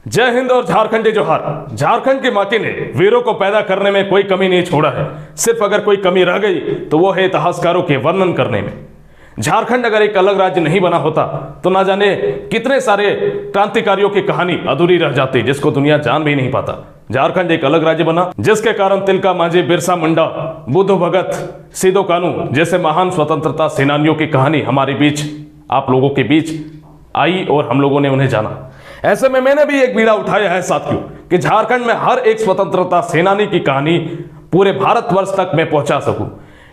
जय हिंद और झारखंडी जोहार। झारखंड की माटी ने वीरों को पैदा करने में कोई कमी नहीं छोड़ा है। सिर्फ अगर कोई कमी रह गई तो वो है इतिहासकारों के वर्णन करने में। झारखंड अगर एक अलग राज्य नहीं बना होता तो ना जाने कितने सारे क्रांतिकारियों की कहानी अधूरी रह जाती जिसको दुनिया जान भी नहीं पाता। झारखंड एक अलग राज्य बना जिसके कारण तिलका मांझी, बिरसा मुंडा, बुद्ध भगत, सिदो कानू जैसे महान स्वतंत्रता सेनानियों की कहानी हमारे बीच, आप लोगों के बीच आई और हम लोगों ने उन्हें जाना। ऐसे में मैंने भी एक बीड़ा उठाया है साथियों कि झारखंड में हर एक स्वतंत्रता सेनानी की कहानी पूरे भारतवर्ष तक मैं पहुंचा सकूं।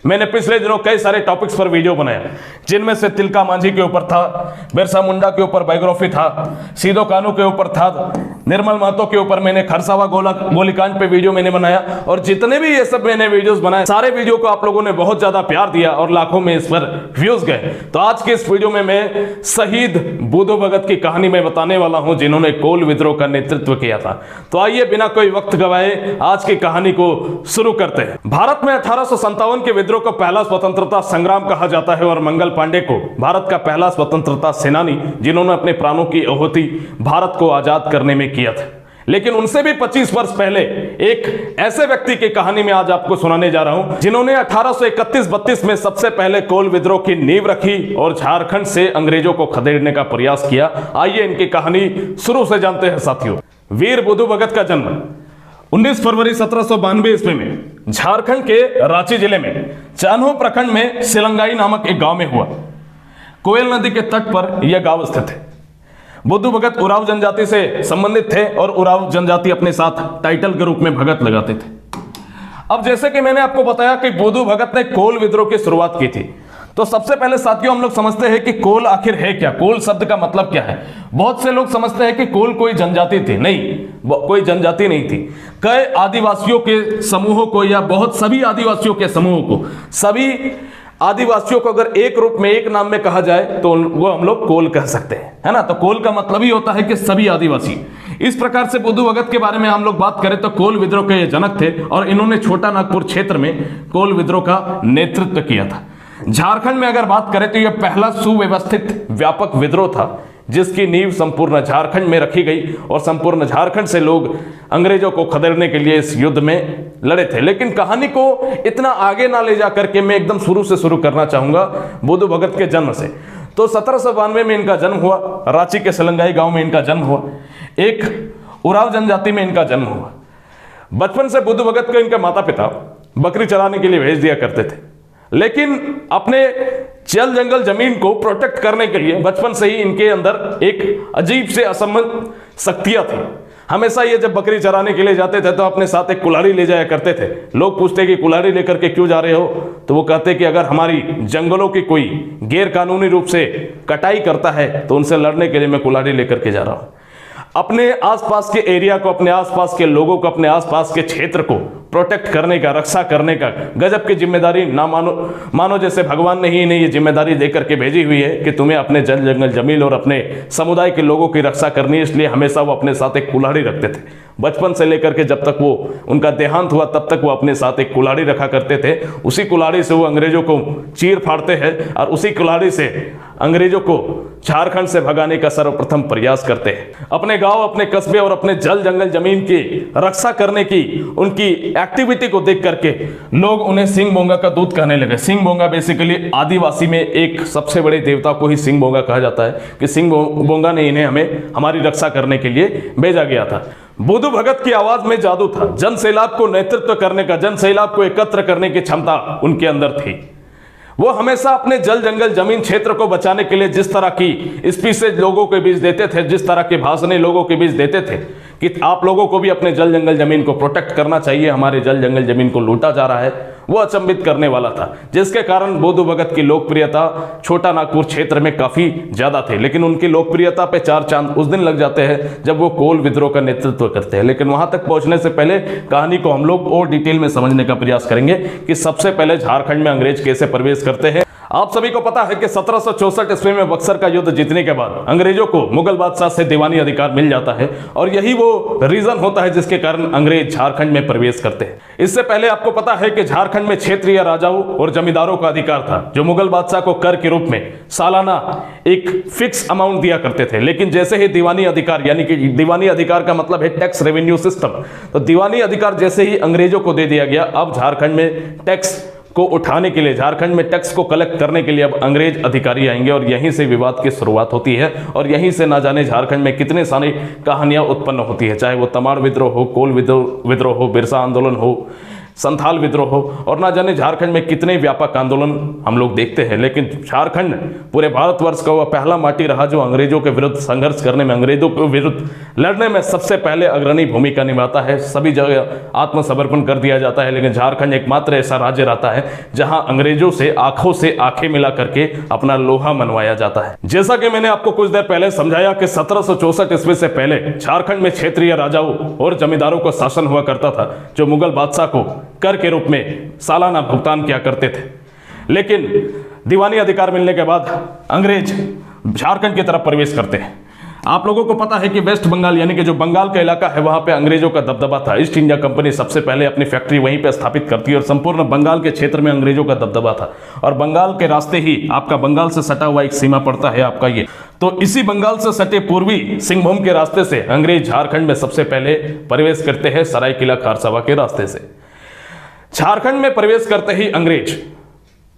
मैंने पिछले दिनों कई सारे टॉपिक्स पर वीडियो बनाया जिनमें से तिलका मांझी के ऊपर था, बिरसा मुंडा के ऊपर बायोग्राफी था, सिदो कानू के ऊपर था, निर्मल महतो के ऊपर मैंने खरसावा गोलीकांड पे वीडियो मैंने बनाया। और जितने भी ये सब मैंने वीडियोस बनाए सारे वीडियो को आप लोगों ने बहुत ज्यादा प्यार दिया और लाखों में इस पर व्यूज गए। तो आज के इस वीडियो में मैं शहीद बुद्ध भगत की कहानी में बताने वाला हूं जिन्होंने कोल विद्रोह का नेतृत्व किया था। तो आइए बिना कोई वक्त गवाए आज की कहानी को शुरू करते हैं। भारत में 1857 के विद्रोह को पहला स्वतंत्रता संग्राम कहा जाता है और मंगल पांडे को भारत का पहला स्वतंत्रता सेनानी जिन्होंने अपने प्राणों की आहुति भारत को आजाद करने में किया था। लेकिन उनसे भी 25 वर्ष पहले एक ऐसे व्यक्ति की कहानी में आज आपको सुनाने जा रहा हूं जिन्होंने 1831-32 में सबसे पहले कोल विद्रोह की नींव रखी और झारखंड से अंग्रेजों को खदेड़ने का प्रयास किया। आइए इनकी कहानी शुरू से जानते हैं साथियों। वीर बुद्ध भगत का जन्म 19 फरवरी 1792 ईस्वी में झारखंड के रांची जिले में चान्हो प्रखंड में सिलंगाई नामक एक गांव में हुआ। कोयल नदी के तट पर यह गांव स्थित है। बुद्ध भगत उराव जनजाति से संबंधित थे और उराव जनजाति अपने साथ टाइटल के रूप में भगत लगाते थे। अब जैसे कि मैंने आपको बताया कि बुद्ध भगत ने कोल विद्रोह की शुरुआत की थी, तो सबसे पहले साथियों हम लोग समझते हैं कि कोल आखिर है क्या, कोल शब्द का मतलब क्या है। बहुत से लोग समझते हैं कि कोल कोई जनजाति थी, नहीं, कोई जनजाति नहीं थी। कई आदिवासियों के समूहों को या बहुत सभी आदिवासियों के समूहों को, सभी आदिवासियों को अगर एक रूप में एक नाम में कहा जाए तो वो हम लोग कोल कह सकते हैं, है ना। तो कोल का मतलब ही होता है कि सभी आदिवासी। इस प्रकार से बुद्ध भगत के बारे में हम लोग बात करें तो कोल विद्रोह के ये जनक थे और इन्होंने छोटा नागपुर क्षेत्र में कोल विद्रोह का नेतृत्व किया था। झारखंड में अगर बात करें तो यह पहला सुव्यवस्थित व्यापक विद्रोह था जिसकी नींव संपूर्ण झारखंड में रखी गई और संपूर्ण झारखंड से लोग अंग्रेजों को खदेड़ने के लिए इस युद्ध में लड़े थे। लेकिन कहानी को इतना आगे ना ले जा करके मैं एकदम शुरू से शुरू करना चाहूंगा बुद्ध भगत के जन्म से। तो 1792 में इनका जन्म हुआ, रांची के सिलंगाई गांव में इनका जन्म हुआ। एक उराव जनजाति में इनका जन्म हुआ। बचपन से बुद्ध भगत को इनके माता पिता बकरी चराने के लिए भेज दिया करते थे, लेकिन अपने जल जंगल जमीन को प्रोटेक्ट करने के लिए बचपन से ही इनके अंदर एक अजीब से असंबद्ध शक्तियां थी। हमेशा ये जब बकरी चराने के लिए जाते थे तो अपने साथ एक कुल्हाड़ी ले जाया करते थे। लोग पूछते कि कुल्हाड़ी लेकर के क्यों जा रहे हो, तो वो कहते कि अगर हमारी जंगलों की कोई गैर कानूनी रूप से कटाई करता है तो उनसे लड़ने के लिए मैं कुल्हाड़ी लेकर के जा रहा हूं। अपने आसपास के एरिया को, अपने आसपास के लोगों को, अपने आसपास के क्षेत्र को प्रोटेक्ट करने का, रक्षा करने का गजब की जिम्मेदारी ना मानो जैसे भगवान ने ही इन्हें ये जिम्मेदारी देकर के भेजी हुई है कि तुम्हें अपने जल जंगल जमीन और अपने समुदाय के लोगों की रक्षा करनी है। इसलिए हमेशा वो अपने साथ एक कुल्हाड़ी रखते थे। बचपन से लेकर के जब तक वो उनका देहांत हुआ तब तक वो अपने साथ एक कुल्हाड़ी रखा करते थे। उसी कुल्हाड़ी से वो अंग्रेजों को चीर फाड़ते हैं और उसी कुल्हाड़ी से अंग्रेजों को झारखंड से भगाने का सर्वप्रथम प्रयास करते हैं। अपने गांव, अपने कस्बे और अपने जल जंगल जमीन की रक्षा करने की उनकी एक्टिविटी को देख करके लोग उन्हें सिंह बोंगा का दूत कहने लगे। सिंह बोंगा बेसिकली आदिवासी में एक सबसे बड़े देवता को ही सिंह बोंगा कहा जाता है कि सिंह बोंगा ने इन्हें हमें हमारी रक्षा करने के लिए भेजा गया था। बुद्ध भगत की आवाज में जादू था। जन सैलाब को नेतृत्व करने का, जन सैलाब को एकत्र करने की क्षमता उनके अंदर थी। वो हमेशा अपने जल जंगल जमीन क्षेत्र को बचाने के लिए जिस तरह की स्पीसेज लोगों के बीच देते थे, जिस तरह के भाषणें लोगों के बीच देते थे कि आप लोगों को भी अपने जल जंगल जमीन को प्रोटेक्ट करना चाहिए, हमारे जल जंगल जमीन को लूटा जा रहा है, वो अचंभित करने वाला था। जिसके कारण बुद्ध भगत की लोकप्रियता छोटा नागपुर क्षेत्र में काफी ज्यादा थी। लेकिन उनकी लोकप्रियता पे 4 चांद उस दिन लग जाते हैं जब वो कोल विद्रोह का नेतृत्व करते हैं। लेकिन वहां तक पहुंचने से पहले कहानी को हम लोग और डिटेल में समझने का प्रयास करेंगे कि सबसे पहले झारखंड में अंग्रेज कैसे प्रवेश करते हैं। आप सभी को पता है कि 1764 ईस्वी में बक्सर का युद्ध जीतने के बाद अंग्रेजों को मुगल बादशाह से दीवानी अधिकार मिल जाता है और यही वो रीजन होता है जिसके कारण अंग्रेज झारखंड में प्रवेश करते हैं। इससे पहले आपको पता है कि झारखंड में क्षेत्रीय राजाओं और जमींदारों का अधिकार था जो मुगल बादशाह को कर के रूप में सालाना एक फिक्स अमाउंट दिया करते थे। लेकिन जैसे ही दीवानी अधिकार, यानी कि दीवानी अधिकार का मतलब है टैक्स रेवेन्यू सिस्टम, तो दीवानी अधिकार जैसे ही अंग्रेजों को दे दिया गया, अब झारखंड में टैक्स को उठाने के लिए, झारखंड में टैक्स को कलेक्ट करने के लिए अब अंग्रेज अधिकारी आएंगे और यहीं से विवाद की शुरुआत होती है। और यहीं से ना जाने झारखंड में कितने सारी कहानियां उत्पन्न होती है, चाहे वो तमाड़ विद्रोह हो, कोल विद्रोह हो, बिरसा आंदोलन हो, संथाल विद्रोह हो, और ना जाने झारखंड में कितने व्यापक आंदोलन हम लोग देखते हैं। लेकिन झारखंड पूरे भारतवर्ष का वह पहला माटी रहा जो अंग्रेजों के विरुद्ध संघर्ष करने में, अंग्रेजों के विरुद्ध लड़ने में सबसे पहले अग्रणी भूमिका निभाता है। सभी जगह आत्मसमर्पण कर दिया जाता है, लेकिन झारखंड एकमात्र ऐसा राज्य रहता है जहां अंग्रेजों से आंखें मिला करके अपना लोहा मनवाया जाता है। जैसा कि मैंने आपको कुछ देर पहले समझाया कि 1764 ईस्वी से पहले झारखंड में क्षेत्रीय राजाओं और जमींदारों का शासन हुआ करता था जो मुगल बादशाह को कर के रूप में सालाना भुगतान किया करते थे। लेकिन दीवानी अधिकार मिलने के बाद अंग्रेज झारखंड की तरफ प्रवेश करते हैं। आप लोगों को पता है कि वेस्ट बंगाल, यानी कि जो बंगाल का इलाका है, वहां पे अंग्रेजों का दबदबा था। ईस्ट इंडिया कंपनी सबसे पहले अपनी फैक्ट्री वहीं पे स्थापित करती है और संपूर्ण बंगाल के क्षेत्र में अंग्रेजों का दबदबा था। और बंगाल के रास्ते ही आपका बंगाल से सटा हुआ एक सीमा पड़ता है आपका ये, तो इसी बंगाल से सटे पूर्वी सिंहभूम के रास्ते से अंग्रेज झारखंड में सबसे पहले प्रवेश करते हैं, सरायकेला खारसावा के रास्ते से। झारखंड में प्रवेश करते ही अंग्रेज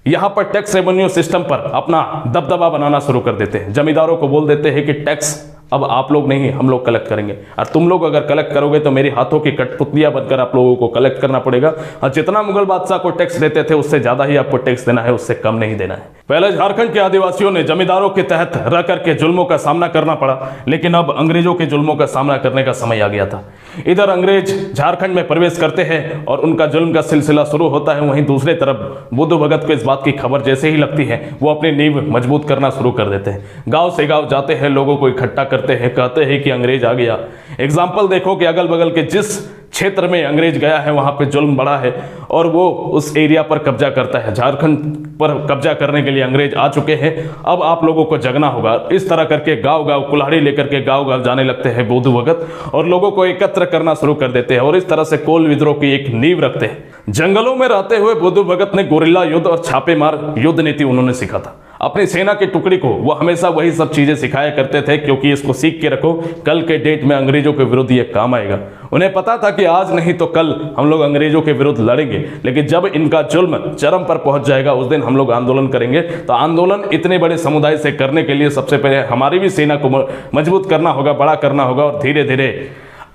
यहां पर टैक्स रेवेन्यू सिस्टम पर अपना दबदबा बनाना शुरू कर देते हैं। जमींदारों को बोल देते हैं कि टैक्स अब आप लोग नहीं, हम लोग कलेक्ट करेंगे, और तुम लोग अगर कलेक्ट करोगे तो मेरी हाथों की कठपुतलियां बनकर आप लोगों को कलेक्ट करना पड़ेगा। और जितना मुगल बादशाह को टैक्स देते थे उससे ज्यादा ही आपको टैक्स देना है, उससे कम नहीं देना है। पहले झारखंड के आदिवासियों ने जमींदारों के तहत रह करके जुल्मों का सामना करना पड़ा, लेकिन अब अंग्रेजों के जुल्मों का सामना करने का समय आ गया था। इधर अंग्रेज झारखंड में प्रवेश करते हैं और उनका जुल्म का सिलसिला शुरू होता है। वहीं दूसरी तरफ बुद्धू भगत को इस बात की खबर जैसे ही लगती है, वो अपनी नींव मजबूत करना शुरू कर देते हैं। गांव से गांव जाते हैं, लोगों को इकट्ठा करते हैं, कहते हैं कि अंग्रेज आ गया। एग्जाम्पल देखो कि अगल बगल के जिस क्षेत्र में अंग्रेज गया है वहां पे जुल्म बड़ा है और वो उस एरिया पर कब्जा करता है। झारखंड पर कब्जा करने के लिए अंग्रेज आ चुके हैं, अब आप लोगों को जगना होगा। इस तरह करके गांव गांव कुल्हाड़ी लेकर के गांव गांव जाने लगते हैं बुद्धू भगत और लोगों को एकत्र करना शुरू कर देते हैं और इस तरह से कोल विद्रोह की एक नींव रखते हैं। जंगलों में रहते हुए बुद्धू भगत ने गोरिल्ला युद्ध और छापेमार युद्ध नीति उन्होंने सीखा था। अपनी सेना की टुकड़ी को वो हमेशा वही सब चीजें सिखाया करते थे, क्योंकि इसको सीख के रखो, कल के डेट में अंग्रेजों के विरुद्ध ये काम आएगा। उन्हें पता था कि आज नहीं तो कल हम लोग अंग्रेजों के विरुद्ध लड़ेंगे, लेकिन जब इनका जुल्म चरम पर पहुंच जाएगा उस दिन हम लोग आंदोलन करेंगे। तो आंदोलन इतने बड़े समुदाय से करने के लिए सबसे पहले हमारी भी सेना को मजबूत करना होगा, बड़ा करना होगा और धीरे धीरे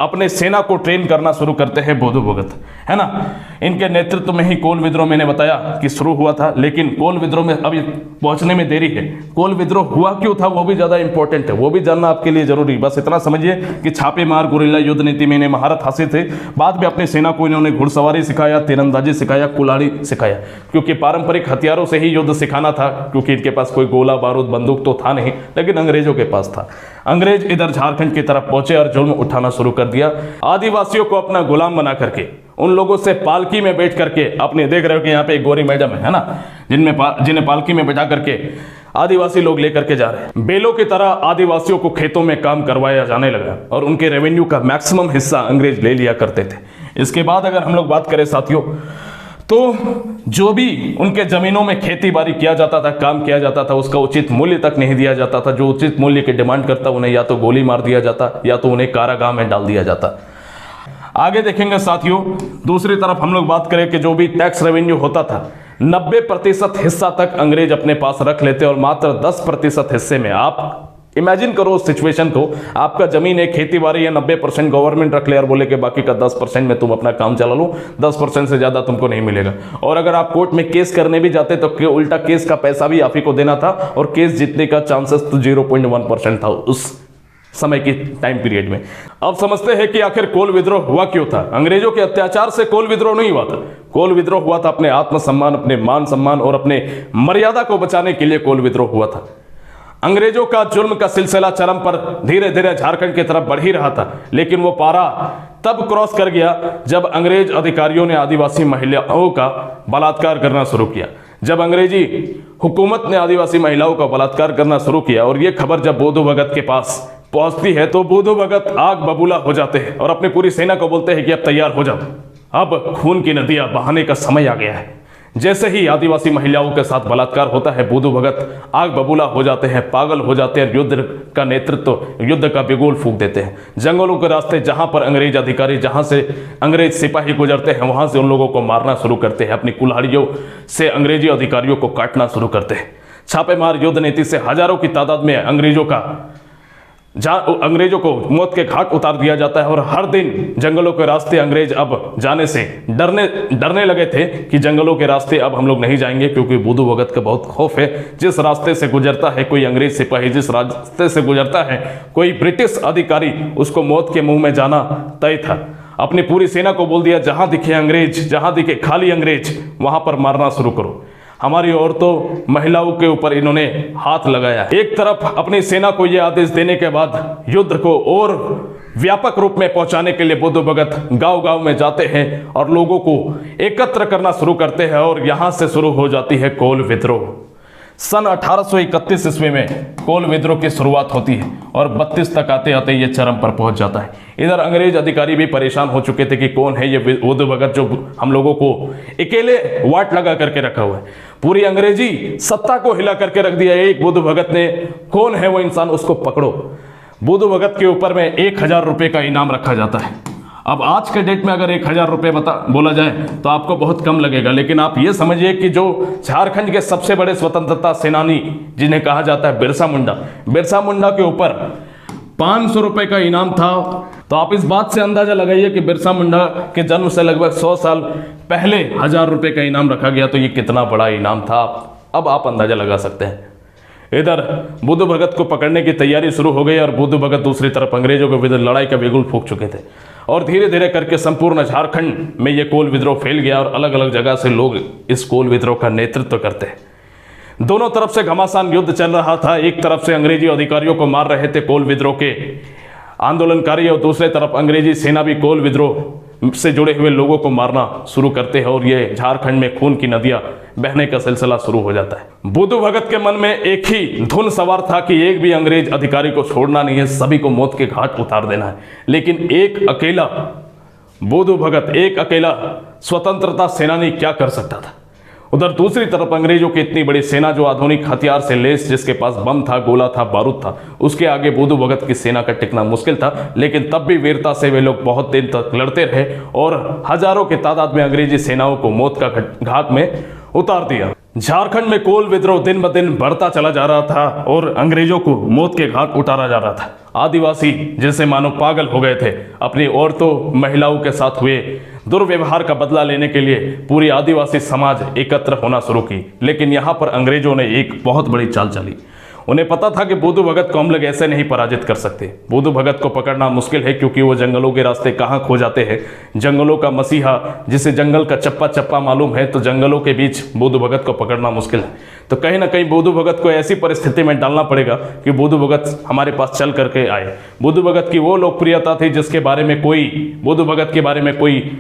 अपने सेना को ट्रेन करना शुरू करते हैं बुद्धू भगत, है ना। इनके नेतृत्व में ही कोल विद्रोह मैंने बताया कि शुरू हुआ था, लेकिन कोल विद्रोह में अभी पहुंचने में देरी है। कोल विद्रोह हुआ क्यों था वो भी ज्यादा इंपॉर्टेंट है, वो भी जानना आपके लिए जरूरी। बस इतना समझिए कि छापेमार गुरिल्ला युद्ध नीति में इन्हें महारत हासिल थी। बाद में अपनी सेना को इन्होंने घुड़सवारी सिखाया, तीरंदाजी सिखाया, कुल्हाड़ी सिखाया, क्योंकि पारंपरिक हथियारों से ही युद्ध सिखाना था, क्योंकि इनके पास कोई गोला बारूद बंदूक तो था नहीं, लेकिन अंग्रेजों के पास था। अंग्रेज इधर झारखंड की तरफ पहुंचे और जुल्म उठाना शुरू कर दिया। आदिवासियों को अपना गुलाम बना करके, उन लोगों से पालकी में बैठ करके, अपने देख रहे हो कि यहाँ पे एक गोरी मैडम है ना, जिन्हें पालकी में बैठा करके आदिवासी लोग लेकर के जा रहे हैं। बेलों की तरह आदिवासियों को खेतों में काम करवाया जाने लगा और उनके रेवेन्यू का मैक्सिमम हिस्सा अंग्रेज ले लिया करते थे। इसके बाद अगर हम लोग बात करें साथियों, तो जो भी उनके जमीनों में खेती बाड़ी किया जाता था, काम किया जाता था, उसका उचित मूल्य तक नहीं दिया जाता था। जो उचित मूल्य की डिमांड करता उन्हें या तो गोली मार दिया जाता या तो उन्हें कारागाह में डाल दिया जाता। आगे देखेंगे साथियों, दूसरी तरफ हम लोग बात करें कि जो भी टैक्स रेवेन्यू होता था 90% हिस्सा तक अंग्रेज अपने पास रख लेते और मात्र 10% हिस्से में, आप इमेजिन करो उस सिचुएशन को, आपका जमीन है, खेती बाड़ी है, 90% गवर्नमेंट रख ले और बोले कि बाकी का 10% में तुम अपना काम चला लो, 10% से ज्यादा तुमको नहीं मिलेगा। और अगर आप कोर्ट में केस करने भी जाते तो उल्टा केस का पैसा भी आप ही को देना था और केस जीतने का चांसेस तो 0.1% था उस समय की टाइम पीरियड में। अब समझते हैं कि आखिर कोल विद्रोह हुआ क्यों था। अंग्रेजों के अत्याचार से कोल विद्रोह नहीं हुआ था, कोल विद्रोह हुआ था अपने आत्मसम्मान, अपने मान सम्मान और अपने मर्यादा को बचाने के लिए कोल विद्रोह हुआ था। अंग्रेजों का जुल्म का सिलसिला चरम पर धीरे धीरे झारखंड की तरफ बढ़ ही रहा था, लेकिन वो पारा तब क्रॉस कर गया जब अंग्रेज अधिकारियों ने आदिवासी महिलाओं का बलात्कार करना शुरू किया। जब अंग्रेजी हुकूमत ने आदिवासी महिलाओं का बलात्कार करना शुरू किया और यह खबर जब बुद्धू भगत के पास पहुंचती है तो बुद्धू भगत आग बबूला हो जाते हैं और अपनी पूरी सेना को बोलते हैं कि अब तैयार हो जाओ, अब खून की नदियां बहाने का समय आ गया है। जैसे ही आदिवासी महिलाओं के साथ बलात्कार होता है, बुद्धू भगत आग बबूला हो जाते हैं, पागल हो जाते हैं, युद्ध का नेतृत्व, युद्ध का बिगुल फूंक देते हैं। जंगलों के रास्ते जहां पर अंग्रेज अधिकारी, जहां से अंग्रेज सिपाही गुजरते हैं, वहां से उन लोगों को मारना शुरू करते हैं, अपनी कुल्हाड़ियों से अंग्रेजी अधिकारियों को काटना शुरू करते हैं। छापेमार युद्ध नीति से हजारों की तादाद में अंग्रेजों को मौत के घाट उतार दिया जाता है और हर दिन जंगलों के रास्ते अंग्रेज अब जाने से डरने लगे थे कि जंगलों के रास्ते अब हम लोग नहीं जाएंगे, क्योंकि बुद्धू भगत का बहुत खौफ है। जिस रास्ते से गुजरता है कोई अंग्रेज सिपाही, जिस रास्ते से गुजरता है कोई ब्रिटिश अधिकारी, उसको मौत के मुंह में जाना तय था। अपनी पूरी सेना को बोल दिया, जहां दिखे अंग्रेज, जहां दिखे खाली अंग्रेज, वहां पर मारना शुरू करो। हमारी औरतों महिलाओं के ऊपर इन्होंने हाथ लगाया। एक तरफ अपनी सेना को यह आदेश देने के बाद युद्ध को और व्यापक रूप में पहुंचाने के लिए बुद्धू भगत गांव-गांव में जाते हैं और लोगों को एकत्र करना शुरू करते हैं और यहां से शुरू हो जाती है कोल विद्रोह। सन 1831 ईस्वी में कोल विद्रोह की शुरुआत होती है और 32 तक आते आते ये चरम पर पहुंच जाता है। इधर अंग्रेज अधिकारी भी परेशान हो चुके थे कि कौन है ये बुद्धू भगत जो हम लोगों को अकेले वाट लगा करके रखा हुआ है। पूरी अंग्रेजी सत्ता को हिला करके रख दिया एक बुद्धू भगत ने। कौन है वो इंसान, उसको पकड़ो। बुद्धू भगत के ऊपर में 1000 रुपये का इनाम रखा जाता है। अब आज के डेट में अगर 1000 रुपये बोला जाए तो आपको बहुत कम लगेगा, लेकिन आप ये समझिए कि जो झारखंड के सबसे बड़े स्वतंत्रता सेनानी जिन्हें कहा जाता है बिरसा मुंडा के ऊपर 500 रुपये का इनाम था। तो आप इस बात से अंदाजा लगाइए कि बिरसा मुंडा के जन्म से लगभग 100 साल पहले 1000 रुपये का इनाम रखा गया, तो ये कितना बड़ा इनाम था, अब आप अंदाजा लगा सकते हैं। इधर बुद्धू भगत को पकड़ने की तैयारी शुरू हो गई और बुद्धू भगत दूसरी तरफ अंग्रेजों के विरुद्ध लड़ाई का बिगुल फूंक चुके थे और धीरे धीरे करके संपूर्ण झारखंड में ये कोल विद्रोह फैल गया और अलग अलग जगह से लोग इस कोल विद्रोह का नेतृत्व करते हैं। दोनों तरफ से घमासान युद्ध चल रहा था। एक तरफ से अंग्रेजी अधिकारियों को मार रहे थे कोल विद्रोह के आंदोलनकारी और दूसरे तरफ अंग्रेजी सेना भी कोल विद्रोह से जुड़े हुए लोगों को मारना शुरू करते हैं और ये झारखंड में खून की नदियां बहने का सिलसिला शुरू हो जाता है। बुद्धू भगत के मन में एक ही धुन सवार था कि एक भी अंग्रेज अधिकारी को छोड़ना नहीं है, सभी को मौत के घाट उतार देना है। लेकिन एक अकेला बुद्धू भगत, एक अकेला स्वतंत्रता सेनानी क्या कर सकता था। उधर दूसरी तरफ अंग्रेजों की इतनी बड़ी सेना जो आधुनिक हथियार से लैस, जिसके पास बम था, गोला था, बारूद था, उसके आगे बुद्धू भगत की सेना का टिकना मुश्किल था। लेकिन तब भी वीरता से वे लोग बहुत दिन तक लड़ते रहे और हजारों की तादाद में अंग्रेजी सेनाओं को मौत का घाट में उतार दिया। झारखंड में कोल विद्रोह दिन ब दिन बढ़ता चला जा रहा था और अंग्रेजों को मौत के घाट उतारा जा रहा था। आदिवासी जैसे मानो पागल हो गए थे। अपनी औरतों महिलाओं के साथ हुए दुर्व्यवहार का बदला लेने के लिए पूरी आदिवासी समाज एकत्र होना शुरू की। लेकिन यहाँ पर अंग्रेजों ने एक बहुत बड़ी चाल चली। उन्हें पता था कि बुद्धू भगत को हम लोग ऐसे नहीं पराजित कर सकते। बुद्धू भगत को पकड़ना मुश्किल है क्योंकि वो जंगलों के रास्ते कहाँ खो जाते हैं। जंगलों का मसीहा, जिसे जंगल का चप्पा चप्पा मालूम है, तो जंगलों के बीच बुद्धू भगत को पकड़ना मुश्किल है। तो कहीं ना कहीं बुद्धू भगत को ऐसी परिस्थिति में डालना पड़ेगा कि बुद्धू भगत हमारे पास चल करके आए। बुद्धू भगत की वो लोकप्रियता थी जिसके बारे में बुद्धू भगत के बारे में कोई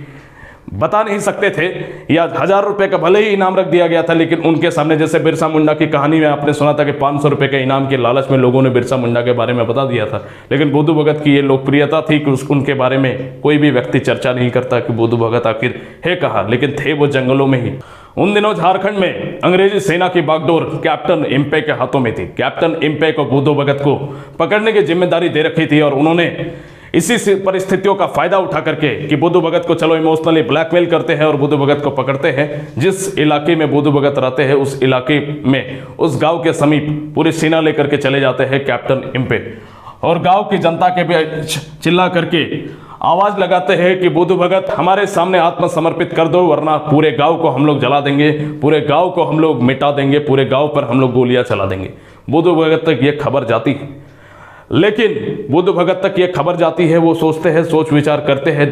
बता नहीं सकते थे, या 1000 रुपये का भले ही इनाम रख दिया गया था, लेकिन उनके सामने, जैसे बिरसा मुंडा की कहानी में आपने सुना था कि 500 रुपये के इनाम के लालच में लोगों ने बिरसा मुंडा के बारे में बता दिया था। लेकिन बुद्धू भगत की ये लोकप्रियता थी कि उनके बारे में कोई भी व्यक्ति चर्चा नहीं करता कि बुद्धू भगत आखिर है कहाँ, लेकिन थे वो जंगलों में ही। उन दिनों झारखंड में अंग्रेजी सेना की बागडोर कैप्टन इम्पे के हाथों में थी। कैप्टन इम्पे को बुद्धू भगत को पकड़ने की जिम्मेदारी दे रखी थी और उन्होंने इसी परिस्थितियों का फायदा उठा करके कि बुद्धू भगत को चलो इमोशनली ब्लैकमेल करते हैं और बुद्धू भगत को पकड़ते हैं। जिस इलाके में बुद्धू भगत रहते हैं उस इलाके में, उस गांव के समीप पूरी सेना लेकर के चले जाते हैं कैप्टन इम्पे और गांव की जनता के बीच चिल्ला करके आवाज लगाते हैं कि बुद्धू भगत हमारे सामने आत्मसमर्पित कर दो, वरना पूरे गांव को हम लोग जला देंगे, पूरे गांव को हम लोग मिटा देंगे, पूरे गांव पर हम लोग गोलियां चला देंगे। बुद्धू भगत तक ये खबर जाती है, लेकिन बुद्धू भगत तक ये खबर जाती है, वो सोचते हैं, सोच विचार करते हैं।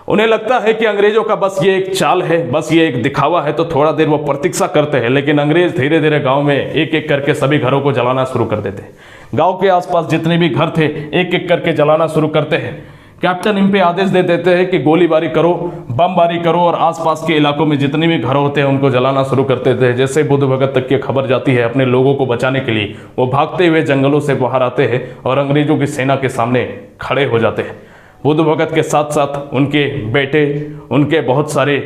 उन्हें लगता है कि अंग्रेजों का बस ये एक चाल है, बस ये एक दिखावा है, तो थोड़ा देर वो प्रतीक्षा करते हैं। लेकिन अंग्रेज धीरे धीरे गांव में एक एक करके सभी घरों को जलाना शुरू कर देते हैं। गांव के आसपास जितने भी घर थे एक एक करके जलाना शुरू करते हैं। कैप्टन इन पे आदेश दे देते हैं कि गोलीबारी करो, बमबारी करो और आसपास के इलाकों में जितने भी घर होते हैं उनको जलाना शुरू करते थे। जैसे बुद्ध भगत तक की खबर जाती है, अपने लोगों को बचाने के लिए वो भागते हुए जंगलों से बाहर आते हैं और अंग्रेजों की सेना के सामने खड़े हो जाते हैं। बुद्ध भगत के साथ साथ उनके बेटे, उनके बहुत सारे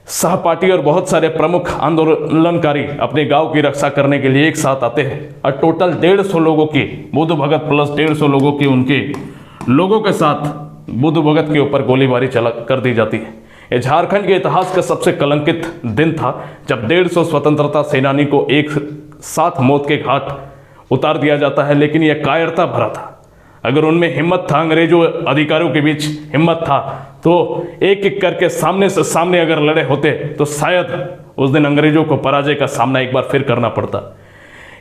सहपाठी और बहुत सारे प्रमुख आंदोलनकारी अपने गांव की रक्षा करने के लिए एक साथ आते हैं और टोटल 150 लोगों की, बुद्ध भगत प्लस 150 लोगों की, उनके लोगों के साथ बुद्ध भगत के ऊपर गोलीबारी कर दी जाती है। यह झारखंड के इतिहास का सबसे कलंकित दिन था जब 150 स्वतंत्रता सेनानी को एक साथ मौत के घाट उतार दिया जाता है। लेकिन यह कायरता भरा था। अगर उनमें हिम्मत था, अंग्रेजों अधिकारियों के बीच हिम्मत था, तो एक एक करके सामने से सामने अगर लड़े होते तो शायद उस दिन अंग्रेजों को पराजय का सामना एक बार फिर करना पड़ता।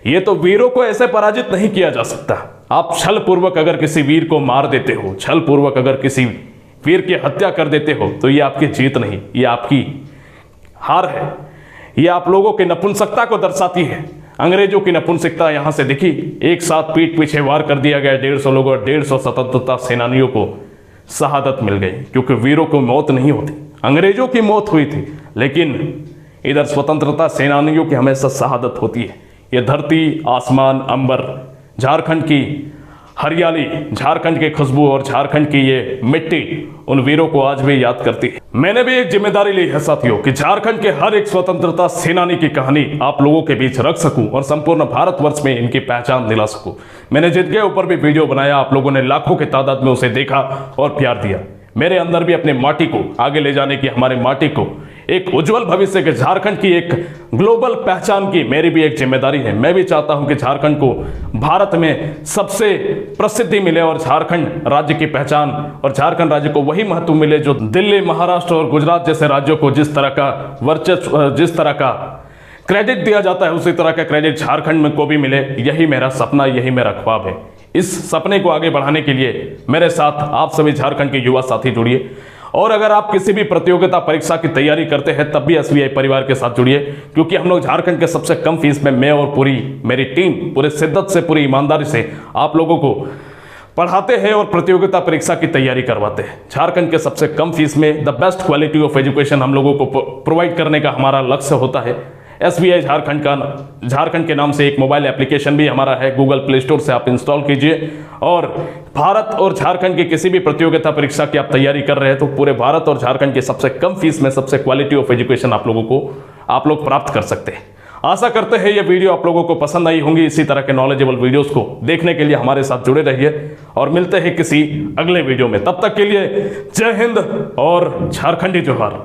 ये तो वीरों को ऐसे पराजित नहीं किया जा सकता। आप छल पूर्वक अगर किसी वीर को मार देते हो, छल पूर्वक अगर किसी वीर की हत्या कर देते हो, तो ये आपकी जीत नहीं, ये आपकी हार है। ये आप लोगों की नपुंसकता को दर्शाती है। अंग्रेजों की नपुंसकता यहां से दिखी। एक साथ पीठ पीछे वार कर दिया गया 150 लोगों और 150 स्वतंत्रता सेनानियों को शहादत मिल गई, क्योंकि वीरों को मौत नहीं होती। अंग्रेजों की मौत हुई थी, लेकिन इधर स्वतंत्रता सेनानियों की हमेशा शहादत होती है। ये धरती, आसमान, अंबर, झारखंड की हरियाली, झारखंड की खुशबू और झारखंड की ये मिट्टी उन वीरों को आज भी याद करती है। मैंने भी एक जिम्मेदारी ली है साथियों कि झारखंड के हर एक स्वतंत्रता सेनानी की कहानी आप लोगों के बीच रख सकूं और संपूर्ण भारतवर्ष में इनकी पहचान दिला सकूं। मैंने जिनके ऊपर भी वीडियो बनाया, आप लोगों ने लाखों की तादाद में उसे देखा और प्यार दिया। मेरे अंदर भी अपने माटी को आगे ले जाने की, हमारे माटी को एक उज्जवल भविष्य के, झारखंड की एक ग्लोबल पहचान की मेरी भी एक जिम्मेदारी है। मैं भी चाहता हूं कि झारखंड को भारत में सबसे प्रसिद्धि मिले और झारखंड राज्य की पहचान और झारखंड राज्य को वही महत्व मिले जो दिल्ली, महाराष्ट्र और गुजरात जैसे राज्यों को जिस तरह का वर्चस्व, जिस तरह का क्रेडिट दिया जाता है, उसी तरह का क्रेडिट झारखंड में को भी मिले। यही मेरा सपना, यही मेरा ख्वाब है। इस सपने को आगे बढ़ाने के लिए मेरे साथ आप सभी झारखंड के युवा साथी जुड़िए। और अगर आप किसी भी प्रतियोगिता परीक्षा की तैयारी करते हैं तब भी SBI परिवार के साथ जुड़िए, क्योंकि हम लोग झारखंड के सबसे कम फीस में, मैं और पूरी मेरी टीम पूरे शिद्दत से, पूरी ईमानदारी से आप लोगों को पढ़ाते हैं और प्रतियोगिता परीक्षा की तैयारी करवाते हैं। झारखंड के सबसे कम फीस में the best quality of education हम लोगों को प्रोवाइड करने का हमारा लक्ष्य होता है। SBI झारखंड के नाम से एक मोबाइल एप्लीकेशन भी हमारा है, गूगल प्ले स्टोर से आप इंस्टॉल कीजिए। और भारत और झारखंड की किसी भी प्रतियोगिता परीक्षा की आप तैयारी कर रहे हैं तो पूरे भारत और झारखंड के सबसे कम फीस में सबसे क्वालिटी ऑफ एजुकेशन आप लोग प्राप्त कर सकते हैं। आशा करते हैं ये वीडियो आप लोगों को पसंद आई होंगी। इसी तरह के नॉलेजेबल वीडियोस को देखने के लिए हमारे साथ जुड़े रहिए और मिलते हैं किसी अगले वीडियो में। तब तक के लिए जय हिंद और झारखंडी जोहार।